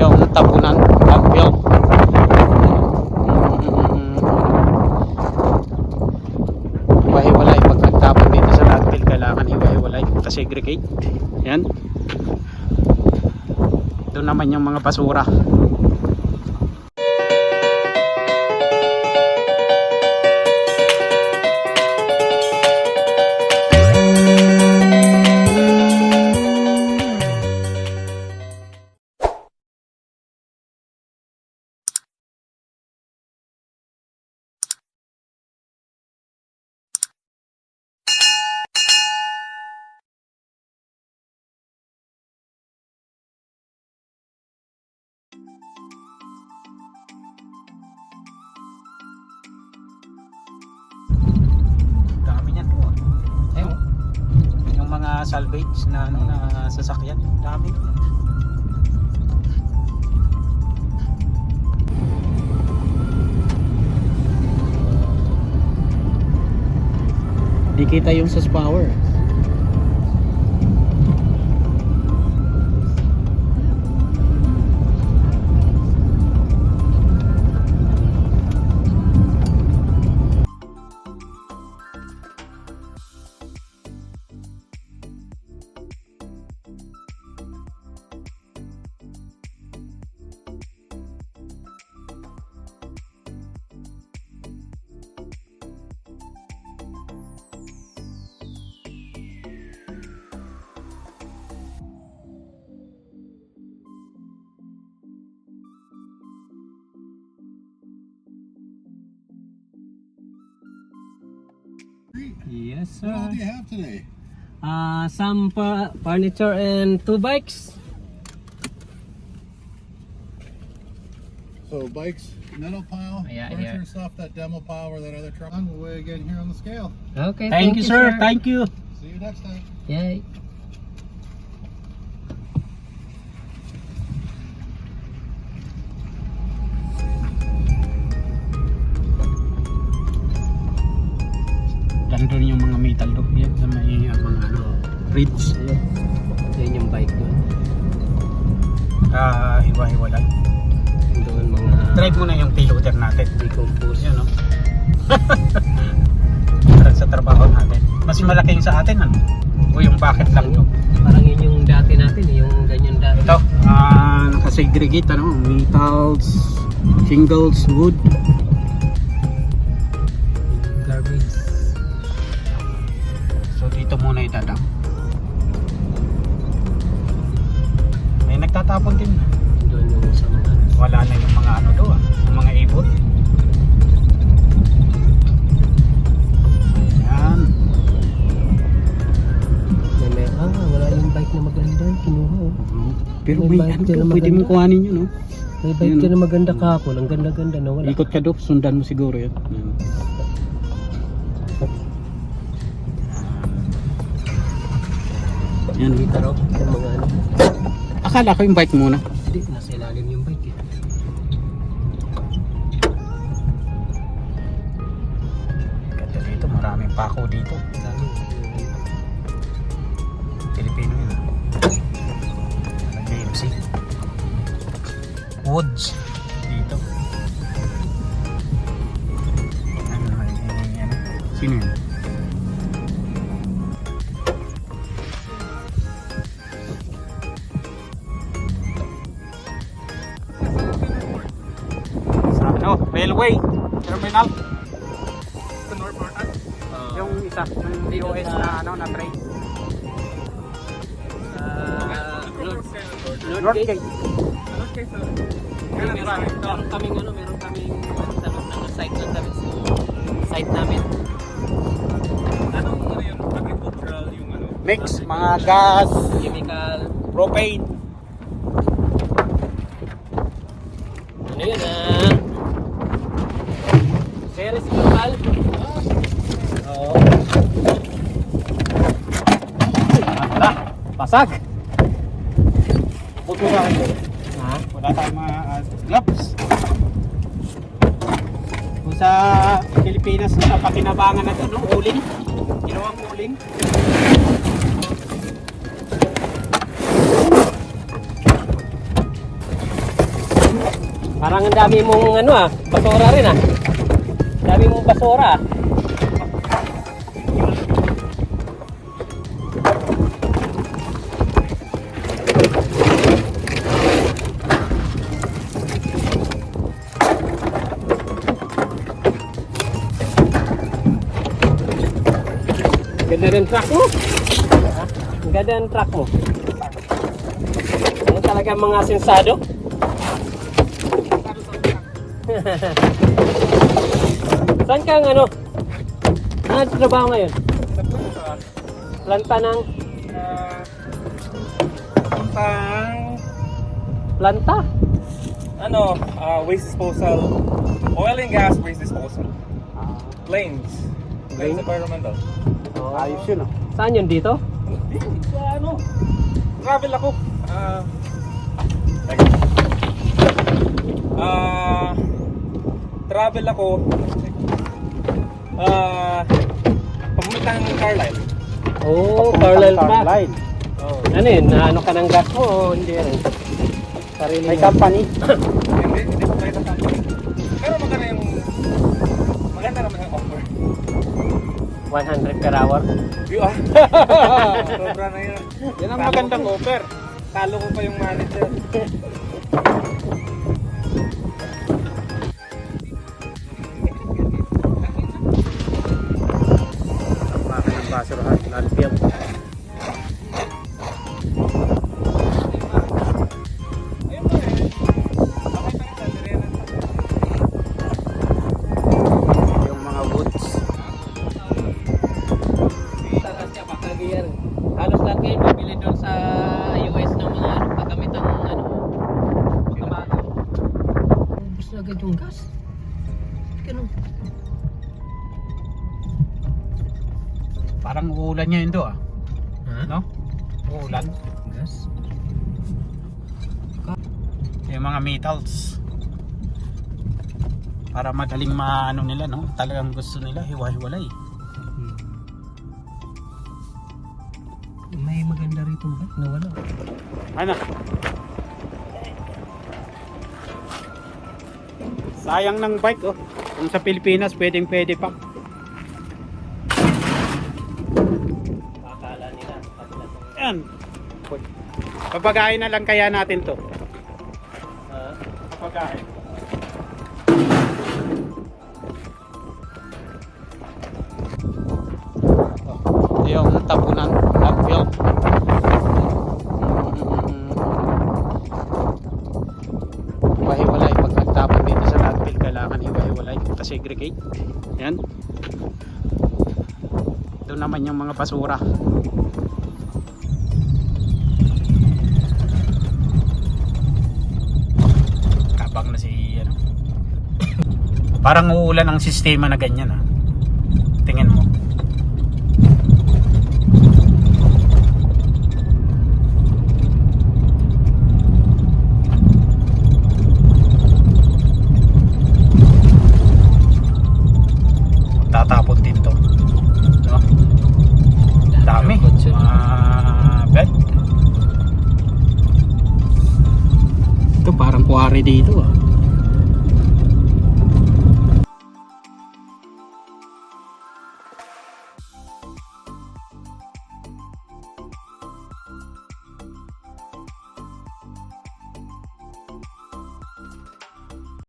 yung tapunan, landfill. Hiwa-hiwalay pag nagtapon dito sa landfill, kailangan hiwa-hiwalay, segregate. Yan. Doon naman yung mga basura. Dami niyan po. Ayun. Yung mga salvage na ano na sasakyan, dami. Di kita yung sus power. Yes, What all sir. do you have today? Some furniture and 2 bikes. So bikes, metal pile, Yeah, furniture yeah. stuff, that demo pile where that other truck. We'll weigh again here on the scale. Okay, Thank you, sir. Thank you. See you next time. Yay. Nandun yung mga metal doon. Yan sa may mga ano, bridge. Yan yung bike doon. Hiwa-hiwalay. Doon mga Drive mo na yung payloader natin. decompose. Yan o. Para sa trabaho natin. Mas malaki yung sa atin ano? O yung bucket lang to. Parang yun yung dati natin, yung ganyan dati. Ito, nakasegregate ano, metals, shingles, wood. Garbage. So dito muna itadang. May nagtatapon din. Doon yung sa mga Wala na yung mga ano doon, yung mga ibon. Yan. wala yung bike na maganda. Kinuha oh. Pero May may bike ano dyan to, na pwede maganda. mong kuhanin yun no? May bike Ayun, dyan oh. na maganda kahapon. Ang ganda-ganda na wala. Ikot ka doon, sundan mo siguro yan. Yan. Dito raw, yung mga ano. Akala ko yung bike muna. Hindi, nasa ilalim yung bike eh. Ganda dito, maraming pako dito. Dami. Pilipino yun. Nag-AMC. Woods. Dito. Ano naman yan? Sino yun? Sa ano? Railway. Terminal. Sa North Portal. Yung isa, yung DOS na ano na train. Northgate. Northgate. Meron kaming ano, meron kaming tanong ng site na kami. Site namin. Anong ano yun? Agricultural yung ano? Mix, mga gas, Chemical. propane. Ano yun Series local. Oo. Wala, pasag. Huwag mo na kayo. Ha? Wala tayong mga gloves. Kung sa Pilipinas na pakinabangan na ito, no? Uling. Ginawang uling. Parang ang dami mong ano basura rin Dami mong basura. Ganda ng truck mo. Ang ganda ng truck mo. Ano talaga mga sensado? Saan ka ang ano? Ano trabaho ngayon? Planta ng... Planta? Ano, waste disposal, oil and gas waste disposal, planes, planes environmental. Ayos yun, Saan yun dito? Sa ano, travel ako. Teka. Travel ako. Papuntang Carlisle. Oh, Carlisle pa. Carlisle. Oh. Ano yun? Ano ka ng gas mo o hindi rin? Sarili May mo. company. Hindi ko tayo sa pero maganda naman ang offer. 100 per hour. Sobra na yun. Yan ang magandang offer. Talo ko pa yung manager. Maka ng basurahan, landfill. Ayun ba eh. Okay pa rin sa Direna. Yung mga woods. Taras siya pakagiyan. Halos lahat kayo bibili doon sa US ng mga pagkamitang kamado. Ubus na agad yung gas. Ganun. Parang uulan niya yun do No? Uulan. Gas? Yung mga metals. Para madaling maano nila, no? Talagang gusto nila, hiwa-hiwalay. May maganda rito ba? Nawala. Ano? Sayang ng bike, Kung sa Pilipinas, pwedeng-pwede pa. Akala nila. Yan. Papagain na lang kaya natin to. Papagain. Yung tabunan, landfill. Hiwa-hiwalay. Pag nagtapon dito sa landfill, kailangan hiwa-hiwalay. Segregate. Yan. Doon naman yung mga basura. Kabang na si ano. Parang uulan ang sistema na ganyan Tingin mo. Tatapon din to. No? Dami. Bed. Ito parang kuwari dito